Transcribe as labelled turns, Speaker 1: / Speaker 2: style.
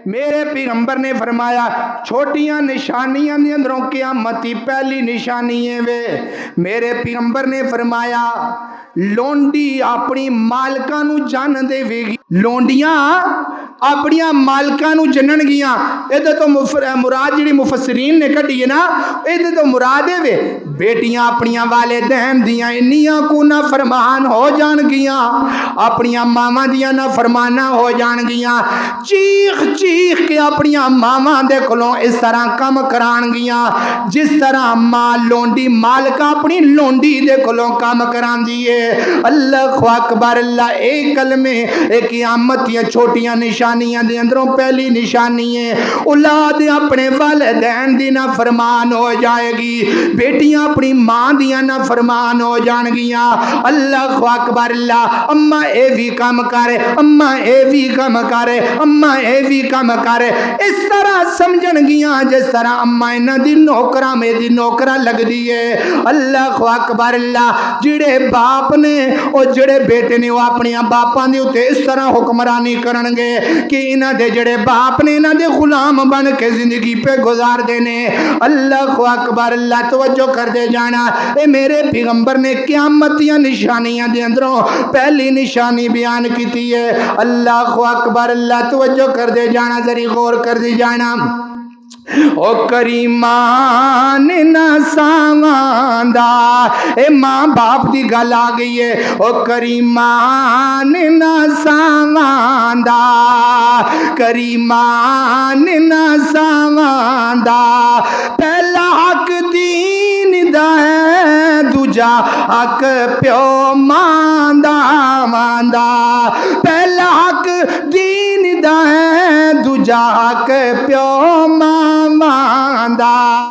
Speaker 1: میرے پیغمبر نے فرمایا چھوٹیاں نشانیاں دے اندروں قیامت کی پہلی نشانی ہے وے. میرے پیغمبر نے فرمایا لونڈی اپنی مالکاں نو جان دے وے گی. لونڈیاں اپنی مالکاں نو جنن گیاں. ایدے تو مراد جڑی مفسرین نے کڈی ہے نا, ایدے تو مراد ہے وے بیٹیاں اپنی والدین دیاں انیاں کو نہ فرمان ہو جان گیاں, اپنی ماما دیاں نہ فرمانا ہو جان گیاں, چیخ چیخ کے اپنی ماما دے کولوں اس طرح کم کران گیاں جس طرح ماں لونڈی مالکہ اپنی لونڈی دے کولوں کم کران دیئے. اللہ اکبر. اللہ ایک کلمے ایک قیامت یا چھوٹیاں نشانیاں دے اندروں پہلی نشانی ہے اولاد اپنے والدین دی نہ فرمان ہو جائے گی, بیٹیاں اپنی ماں دیاں نہ فرمان ہو جان گیاں. اللہ اکبر. اللہ اماں اے بھی کام کرے, اماں اے بھی کام کرے, اماں اے بھی کام کرے, اس طرح سمجھن گیاں جس طرح اماں انہاں دی نوکراں میں دی نوکرا لگ دیئے. اللہ اکبر. اللہ جڑے باپ نے اور جڑے بیٹے نے وہ اپنی باپاں دے اتے اس طرح حکمرانی کرنگے کہ انہاں دے جڑے باپ نے انہاں دے غلام بن کے زندگی پہ گزار دینے. اللہ اکبر. اللہ توجہ کر دے جانا, اے میرے پیغمبر نے قیامتیاں نشانیاں دے اندروں پہلی نشانی بیان کی ہے. اللہ اکبر. اللہ توجہ کر دے جانا, ذری غور کر دے جانا. او کریمان نہ ساواندا, اے ماں باپ دی گل آ گئی ہے. او کریمان نہ ساواندا, کریمان نہ ساواندا, پہلا حق دین دا ہے دوجا حق پیو ماندا ماندا. پہلا حق دین دا ہے دوجا حق پیو ماندا.